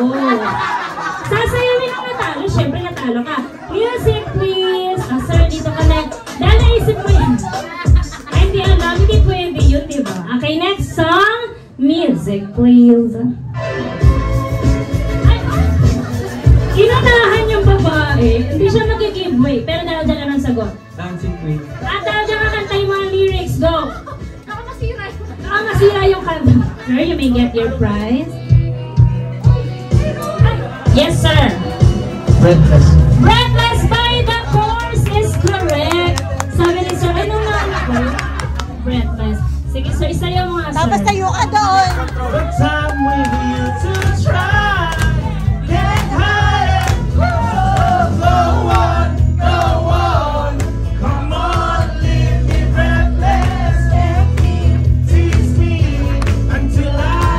S5: Sasayawin nung natalo, syempre natalo ka. Music please! Sir, dito ka na. Dahil naisip mo yan. Ay, hindi alam, hindi pwede yun, diba? Okay, next song. Music please. Ay, inunahan yung babae. Hindi siya mag-giveaway, pero dahil dyan lang ang sagot.
S9: Dancing Queen.
S5: At dahil dyan kakanta yung mga lyrics, go! Masira yung kanta. Sir, you may get your prize. Yes, sir.
S9: Breathless.
S5: Breathless by the Course is correct. Sabi ni sir, ano nga ako? Breathless. Sige, sir, isa yung mga sir.
S8: Tapos tayo ka doon.
S11: The time with you to try. Get higher. Go on. Go on. Come on, leave me breathless. Tease me until I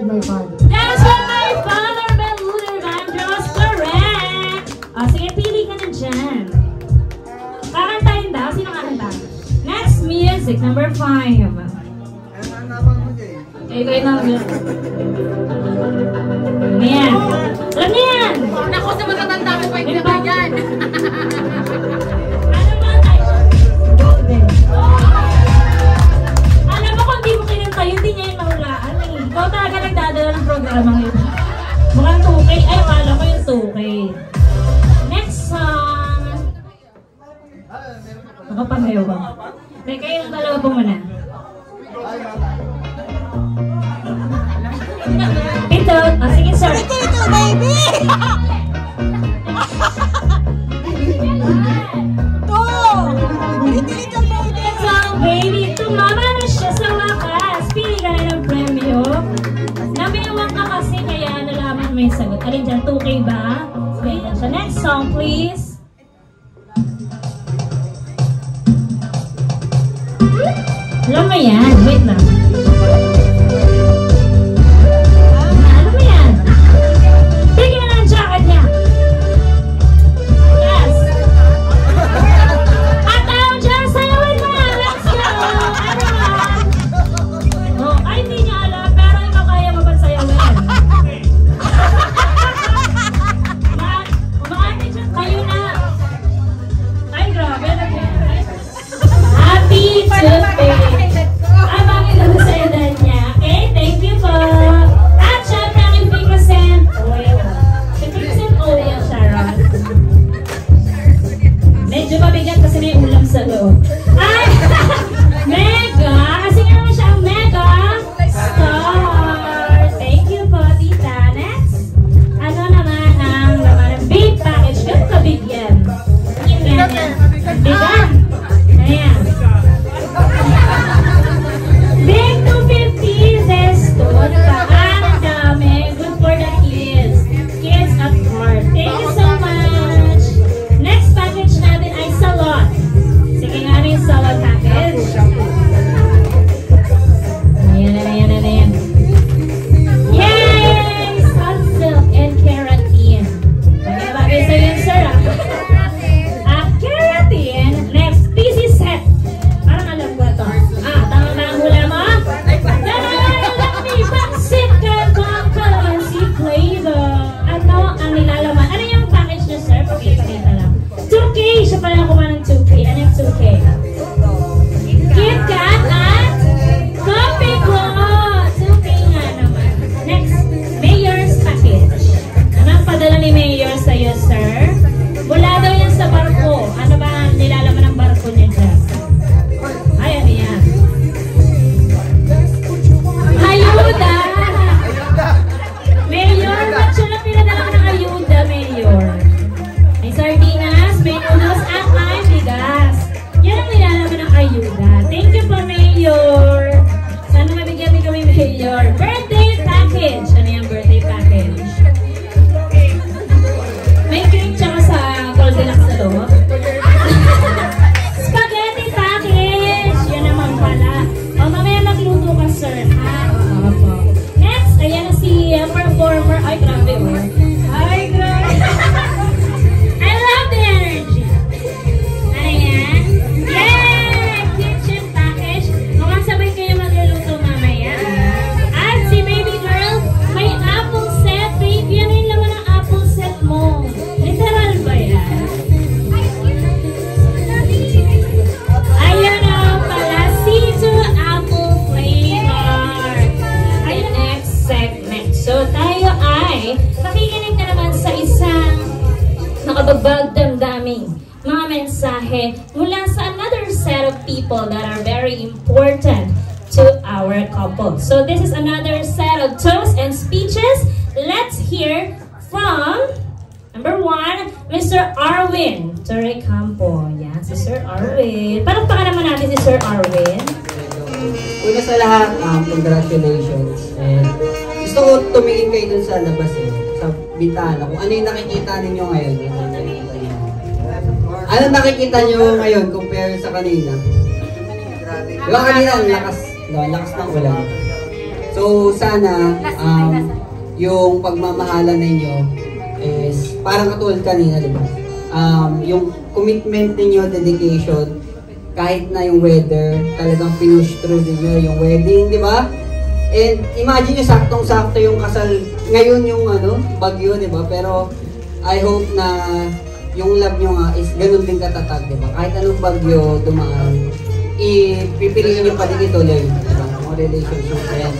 S8: my father.
S5: That's what my father, Beluder Vandross, correct! O, sige, pili ka na dyan. Kakantahin daw. Sino kakanta? Next music, number 5. Ikaw yung naman. Ayan. Alam niyo yan!
S7: Naku, sa matatanda ko pa yung ganda yan.
S5: Ano ba tayo? Alam mo kung di mo kinanta yun, di niya yung nahulaan. Ikaw talaga nagdadala ng programang yun. Mukhang 2K. Ay, akala ko yung 2K. Next song. Nakapanayo ba? Teka, yung dalawa po muna. Ito. Ah, sige, sir.
S8: Ito, baby!
S5: Baby, tumama na siya sa wakas. Pili ka na ng premyo. Namiwag ka kasi kaya nalaman mo yung sagot. Alin dyan, 2K ba? Okay, so next song, please. Alam mo yan. Wait lang. Alam mo yan. Bigyan na ng jacket niya. Yes. At tayo dyan, sayawin mo na. Let's go. Oh, ay, hindi niya alam, pero ikaw kaya mo ba sayawin? Umakati dyan, kayo na. Ay, grabe. Happy birthday. Ay, bakit ako sa edad niya? Okay, thank you po. At syempre, ang 50% oil. 50% oil, Sharon. Medyo mabigat kasi may ulam sa loob. Ay! Mega! Kasi nga naman siya ang mega star. Thank you po, tita. Next. Ano naman ang laman ng big package? Ganun kabigyan. Bigan. Ayan. Big 250 zeston. Paan ang dami. Good for the kids. Kids at heart. Thank you so much. Next package natin ay salon. Sige nga ano yung salon package. Ayan, ayan, ayan. Yay! Sun silk and keratin. Okay, bagay sa'yo yun, sir. Keratin. Next, PC set. Parang alam ko ito. Tama ba ang hula mo? Pansit ka pang calamansi flavor. Ano ang nilalaman? Ano yung package niya, sir? Pakita lang. 2K! Siya pala nakuha ng 2K. Ano yung 2K? KitKat at Coffee ko! 2K nga naman. Next, Mayor's package. Ano ang padala ni Mayor sa'yo, sir? Wala daw yan sa barko. Ano ba ang nilalaman ng barko niya dyan? Ay, ano yan? Ayuda! Mayor, ba't siya na pinadala ko ng ayuda, Mayor? May sardinas, may noodles, at may bigas. Yan ang nilalaman ng ayuda. Thank you po, Mayor. Sana mabigyan mo kami, Mayor. Birthday package. Ano yung birthday package? May cake tsaka sa Goldilocks na to. Spaghetti package. Yan naman pala. O, mamaya magluto ka, sir. Opo. Next, ayan na si performer. Ay, grabe, oh. Ay, grabe. I love the energy. Ano yan? Yay! Kitchen package. Mukhang sabay kayo magluluto mamaya. At si baby girl, may apple set. Baby, ano yung laman ng apple set mo? Literal ba yan? Ayun na pala, C2 apple flavor. Ayun, next segment. So, tayo ay makikinig na naman sa isang nakabagbag damdaming mga mensahe mula sa another set of people that are very important to our couple. So, this is another set of toasts and speeches. Let's hear from number 1, Mr. Arwin Torrecampo. Yan, si Sir Arwin. Palakpakan naman natin si Sir Arwin.
S6: Una sa lahat, congratulations. And gusto ko tumingin kayo dun sa labas sa bintana. Kung ano yung nakikita ninyo ngayon. Ano nakikita nyo ngayon compare sa kanina? Diba kanina ang lakas ng ulan? So sana yung pagmamahalan ninyo is parang katulad kanina, di ba? Yung commitment ninyo, dedication, kahit na yung weather, talagang pinush through ninyo yung wedding, di ba? And imagine nyo, saktong-sakto yung kasal, ngayon yung bagyo, di ba? Pero I hope na yung love nyo nga is ganun din katatag, di ba? Kahit anong bagyo dumaan, ipipiliin nyo pa din ituloy, di ba? Mga relationship. Ayan.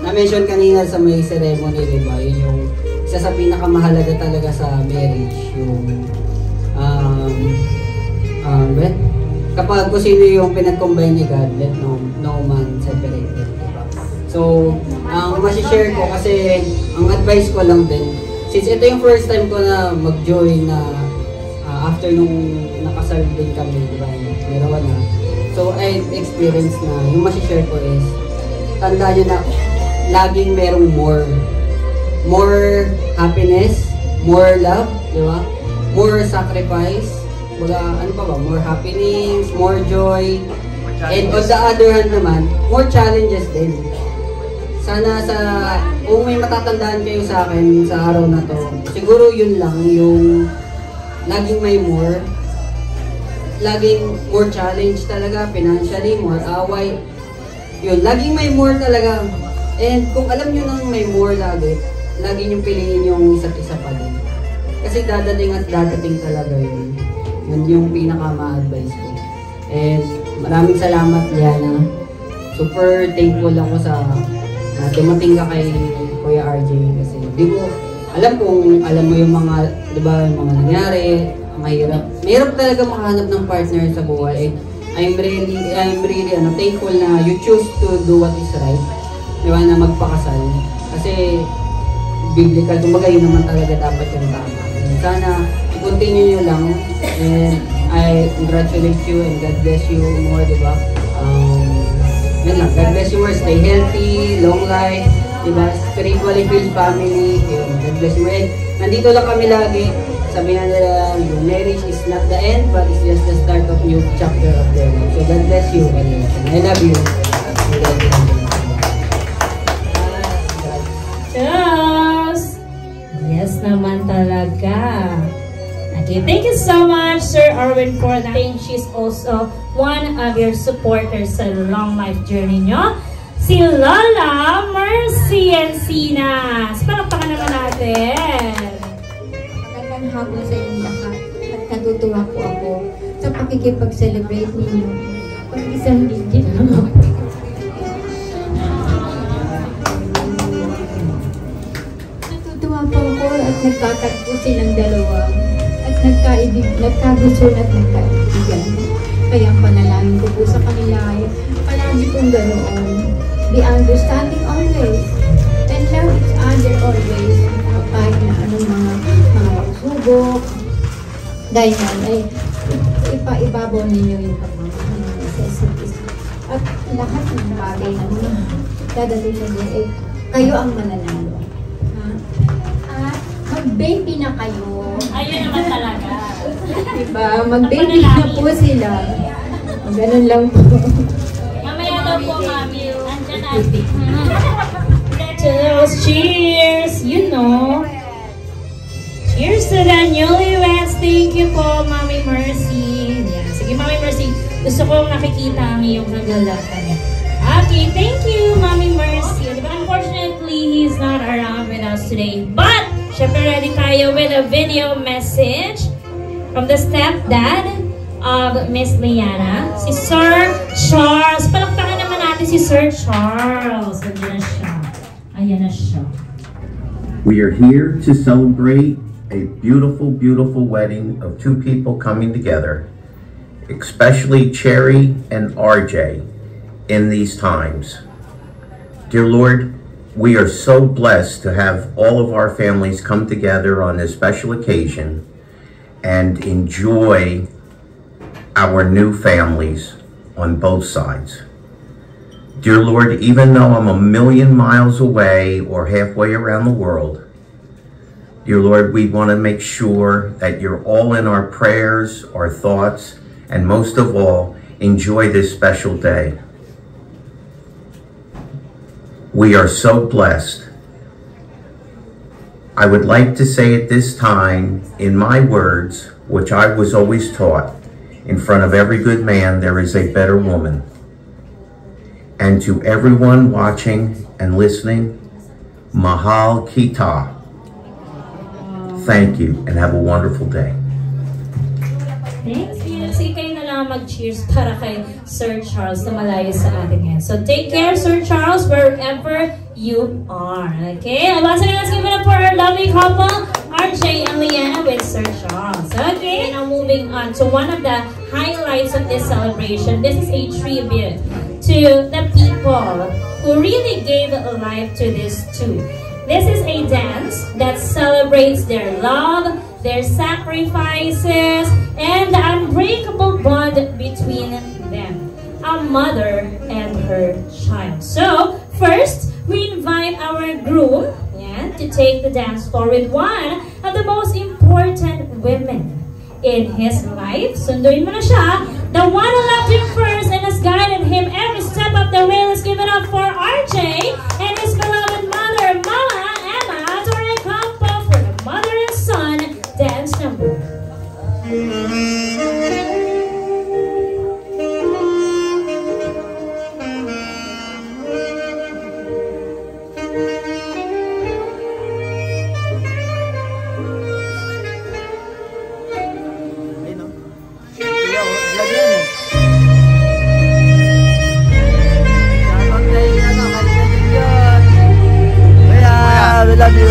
S6: Na-mention kanina sa may ceremony, di ba? Yun yung isa sa pinakamahalaga talaga sa marriage, yung kapag kung sino yung pinag-combine ni God, let no man separate them. So, ang masishare ko kasi, ang advice ko lang din, since ito yung first time ko na mag-join na after nung nakasal din kami, di ba, meron na. So, I experienced na, yung masishare ko is, tanda nyo na, laging merong more. More happiness, more love, di ba? More sacrifice, ano pa ba? More happenings, more joy, and on the other hand naman, more challenges din. Sana kung may matatandaan kayo sa akin sa araw na to, siguro yun lang, yung laging may more, laging more challenge talaga, financially, more away, yun, laging may more talaga. And kung alam nyo nang may more lagi nyo piliin yung isa't isa pa din. Kasi dadating at dadating talaga yun. Yun yung pinaka-ma-advise ko. And maraming salamat, Liana. Super thankful ako sa dumating ka kay Kuya RJ kasi di ko alam kung alam mo yung mga, di ba, yung mga nangyari, mahirap talaga makahanap ng partner sa buhay. I'm really thankful na you choose to do what is right, di ba, na magpakasal kasi biblical, kumbaga yun naman talaga dapat yung tama. Sana i-continue nyo lang and I congratulate you and God bless you more, di ba? Yun lang, God bless you more, stay healthy, long life, diba? Spiritually filled family, yun, God bless you more. And nandito lang kami lagi, sabi na nila, your marriage is not the end, but it's just the start of new chapter of their life. So God bless you, and I love you.
S5: Cheers! Yes naman talaga. Okay, thank you so much, Sir Arwin, for that. She's also one of your supporters sa long life journey nyo. Si Lola Mercy Encinas. Palakpakan naman natin.
S8: Magandang hapon sa inyong lahat. At natutuwa po ako sa pakikipag-celebrate ninyo. Pag-isang digit lang ako. Natutuwa po ako at nagkatagpo silang dalawa. At nagkagusto at nagkaibigan. Kaya ang panalangin ko po sa kanila ay palagi pong ganoon. Be understanding always. And love each other always. Kahit na anong mga pagsubok. Ganyan ay ibabaw ninyo yung pagmamahal sa isa't isa. At lahat ng bagay na mga dadalhin na din ay kayo ang mananalo. At mag-baby na kayo.
S5: Ayun naman talaga.
S8: Diba? Mag-baby na po sila. Ganun lang po.
S5: Mamaya daw po, Mami. Andyan natin. Cheers! You know. Cheers to the newlyweds. Thank you po, Mami Mercy. Yan. Sige, Mami Mercy. Gusto kong nakikita ang iyong naglalap kami. Okay, thank you, Mami Mercy. Unfortunately, he's not around with us today. But, syempre ready tayo with a video message from the stepdad of Miss Liana, si Sir Charles. Palakpakan naman natin si Sir Charles. Ayan na siya. Ayan na siya.
S13: We are here to celebrate a beautiful, beautiful wedding of two people coming together, especially Cherry and RJ in these times. Dear Lord, we are so blessed to have all of our families come together on this special occasion and enjoy our new families on both sides. Dear Lord, even though I'm a million miles away or halfway around the world, dear Lord, we want to make sure that you're all in our prayers, our thoughts, and most of all, enjoy this special day. We are so blessed. I would like to say at this time, in my words, which I was always taught, in front of every good man, there is a better woman. And to everyone watching and listening, Mahal Kita. Thank you and have a wonderful day.
S5: Thanks, Peter. Sige, kayo na lang mag-cheers para kay Sir Charles na malayo sa ating ngayon. So take care, Sir Charles, wherever you are. Okay? And once again, let's give it up for our lovely couple, RJ and Liana with Sir Charles. Okay? Now moving on to one of the highlights of this celebration. This is a tribute to the people who really gave life to these two. This is a dance that celebrates their love, their sacrifices, and the unbreakable bond between them, a mother and her child. So, first, we invite our groom to take the dance floor with one of the most important women in his life. Sunduin mo na siya, the one who loved him first and has guided him every step of the way. Let's give it up for RJ and his beloved mother, Mama Emma, to our couple for the mother and son dance number.
S2: We love you.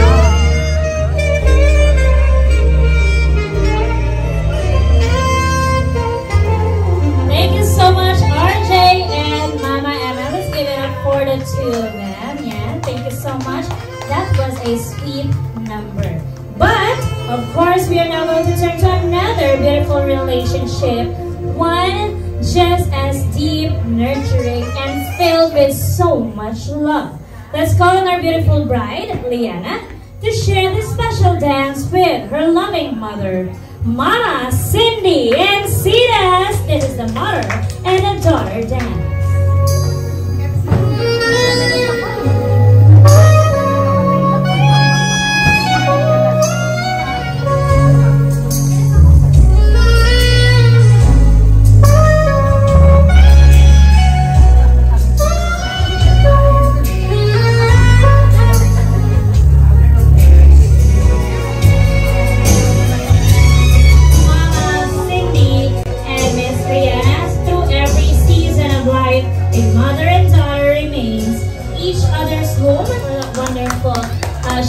S5: Thank you so much, RJ and Mama Emma. Let's give it up for the two of them. Yeah, thank you so much. That was a sweet number. But, of course, we are now going to turn to another beautiful relationship. One just as deep, nurturing, and filled with so much love. Let's call on our beautiful bride, Liana, to share this special dance with her loving mother, Mama Cindy and Cedas. This is the mother and the daughter dance.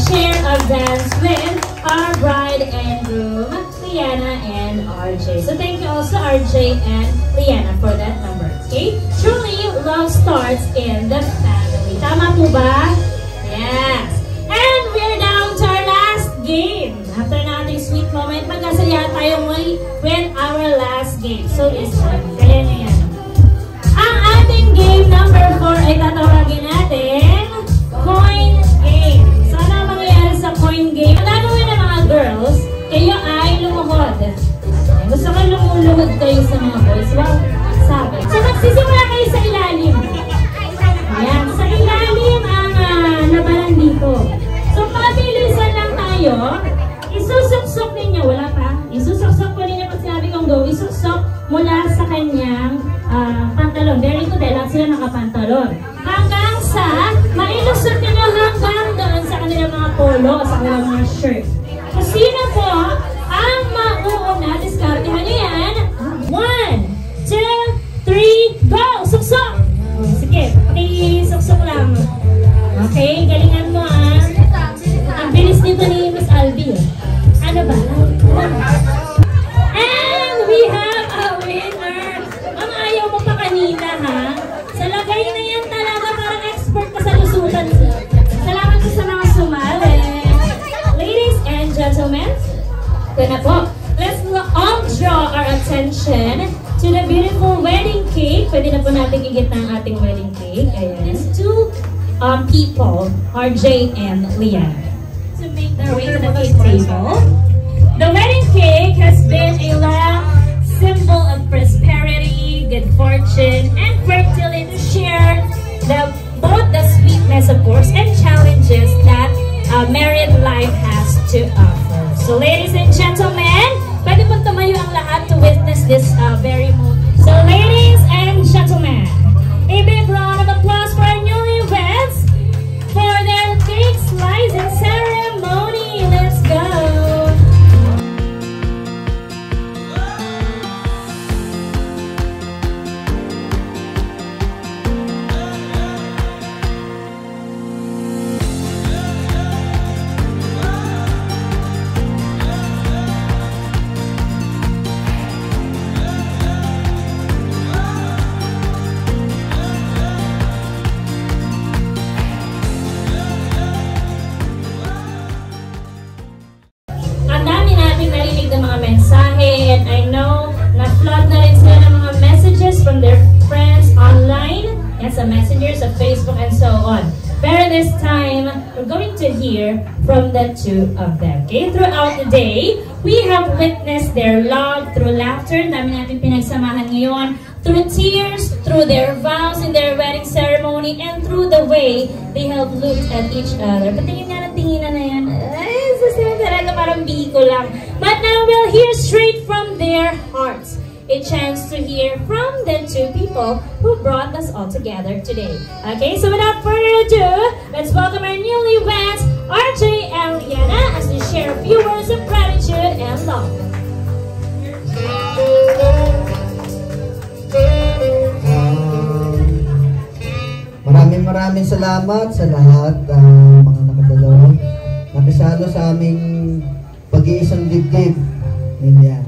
S5: Share of dance with our bride and groom, Liana and RJ. So thank you also RJ and Liana for that number. Okay? Truly, love starts in the family. Tama po ba? Yes. And we're down to our last game. After nating sweet moment, magkasaya tayo muli with our last game. So this one, kaya nyo yan. Ang ating game number 4 ay tatawagin natin coin game. So ano ang mangyayari sa coin game? Ang gagawin ng mga girls, kayo ay lumuhod. Gusto ko lumuluhod kayo sa mga boys. Well, sabi. So magsisimula kayo sa ilalim. Ayan, sa ilalim ang labanan dito. So pabilisan lang tayo. Isusuksok ninyo, wala pa. Isusuksok po ninyo pag sinabi kong go. Isuksok mula sa kanyang pantalon. Very good, dahil lang sila nakapantalon. Hanggang sa mailusot ninyo hanggang doon sa kanilang mga polo, sa kanilang mga shirt. So sino po ang mauuna? Diskartehan nyo yan. 1, 2, 3, go! Suksok! Sige, pakisuksok lang. Okay, galingan mo ah. Ang bilis nito ni Miss Albi. Ano ba? And we have a winner. Ang ayaw mo pa kanina ha. Sa lagay na yan talaga parang expert ka sa lusutan. Salamat po sa mga sumali. Ladies and gentlemen, ito na po. Let's all draw our attention to the beautiful wedding cake. Pwede na po natin igit ang ating wedding cake. Ayan. These two people, RJ and Liana. To make their way to the cake table. The wedding cake has been a long symbol of prosperity, good fortune, and fertility to share both the sweetness, of course, So ladies and gentlemen, pwede pong tumayo ang lahat to witness this very moment. So ladies and gentlemen, a big round of applause for our newlyweds for their cake slicing ceremony. Let's go! And I know na-flood na rin sila ng mga messages from their friends online and sa messengers of Facebook and so on. Pero this time, we're going to hear from the two of them. Okay? Throughout the day, we have witnessed their love through laughter. Dami natin pinagsamahan ngayon. Through tears, through their vows in their wedding ceremony, and through the way they have looked at each other. Patingin nga ng tinginan na yan. Ay, talaga parang biko lang. But now we'll hear straight from their hearts. A chance to hear from the two people who brought us all together today. Okay, so without further ado, let's welcome our newlyweds, RJ and Liana, as they share a few words of gratitude and love.
S2: Maraming salamat sa lahat mga nakadalaw. Nakisalo sa aming pag-iisang dibdib. Ganyan.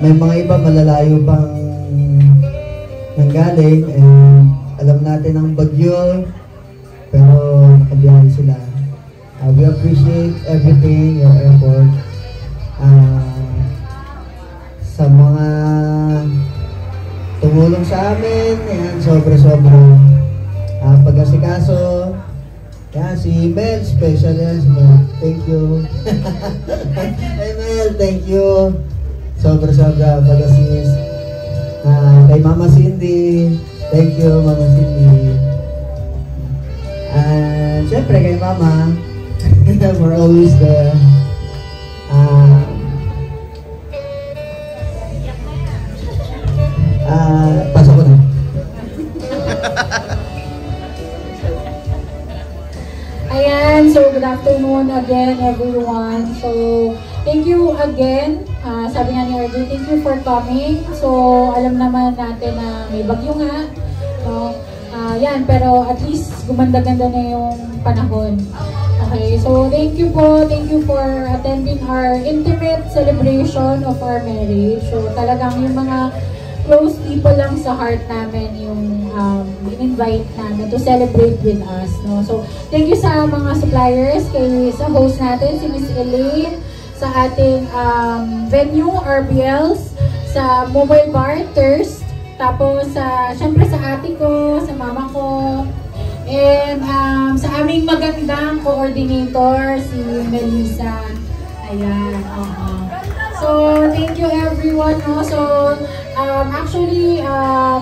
S2: May mga iba malalayo pang nanggaling, and alam natin ang bagyo, pero nakabiyahe sila. We appreciate everything, your effort. Sa mga tumulong sa amin, yan, sobra-sobra. Pag-asikaso, yan, si Mel, special yan, si Mel. Thank you. Hey Mel, thank you. Sobra-sobra pag-assist. Kay Mama Cindy, thank you, Mama Cindy. And syempre kay Mama, we're always there. Pasok ko na.
S3: Ayan, so good afternoon again everyone. So thank you again. Sabi nga ni RJ, thank you for coming. So alam naman natin na may bagyo nga. No? Yan, pero at least gumanda-ganda na yung panahon. Okay, so thank you po. Thank you for attending our intimate celebration of our marriage. So talagang yung mga close people lang sa heart namin yung in-invite namin to celebrate with us. No? So, thank you sa mga suppliers, sa host natin, si Miss Elaine, sa ating venue, RBLs, sa mobile bar, Thirst, tapos syempre sa ate ko, sa mama ko, and sa aming magandang coordinator, si Melissa. Ayan, So, thank you everyone. No? So, actually,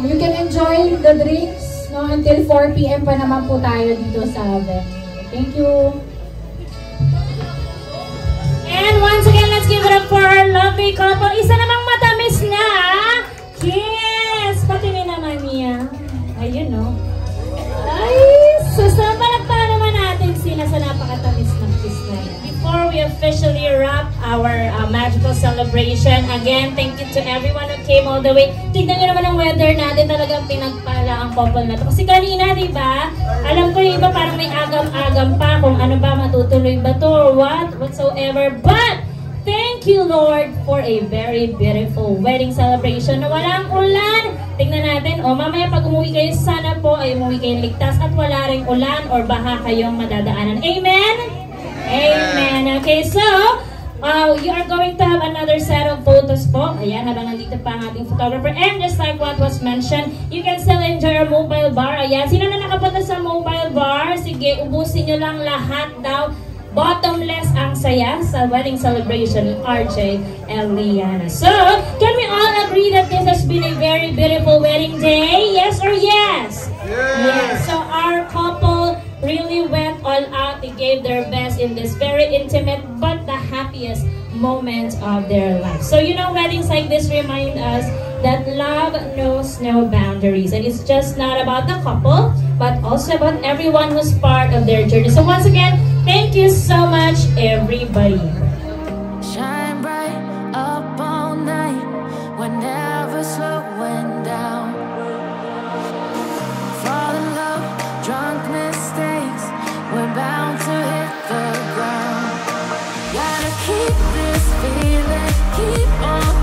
S3: you can enjoy the drinks, no, until 4 p.m. pa naman po tayo dito sa venue. Thank you.
S5: And once again, let's give it up for our lovely couple. Isa namang matamis na kiss. Pati mi naman niya. Ayun, no? Ay, sasabalagpahan naman natin sila sa napakatamis na kiss na yan. Before we officially wrap our magical celebration, again, thank you to everyone who came all the way. Tignan nyo naman ang weather natin, talagang pinagpala ang couple na to. Kasi kanina, di ba? Alam ko yung iba parang may agam-agam pa kung ano ba, matutuloy ba to or whatsoever. But, thank you Lord for a very beautiful wedding celebration na walang ulan. Tingnan natin, mamaya pag umuwi kayo, sana po ay umuwi kayo ligtas at wala ring ulan or baha kayong madadaanan. Amen? Amen. Okay, so, you are going to have another set of photos po. Ayan, habang nandito pa ang ating photographer. And just like what was mentioned, you can still enjoy our mobile bar. Ayan, sino na nakapunta sa mobile bar? Sige, ubusin nyo lang lahat daw. Bottomless ang saya sa wedding celebration ni RJ and Liana. So, can we all agree that this has been a very beautiful wedding day? Yes or yes? Yes. So, our couple really went all out. They gave their best in this very intimate but the happiest moment of their life. So you know, weddings like this remind us that love knows no boundaries, and it's just not about the couple, but also about everyone who's part of their journey. So once again, thank you so much, everybody.
S14: Shine bright up all night, we're never slowing down. Fall in love, drunk mistakes, we're bound to hit the ground. Gotta keep this feeling, keep on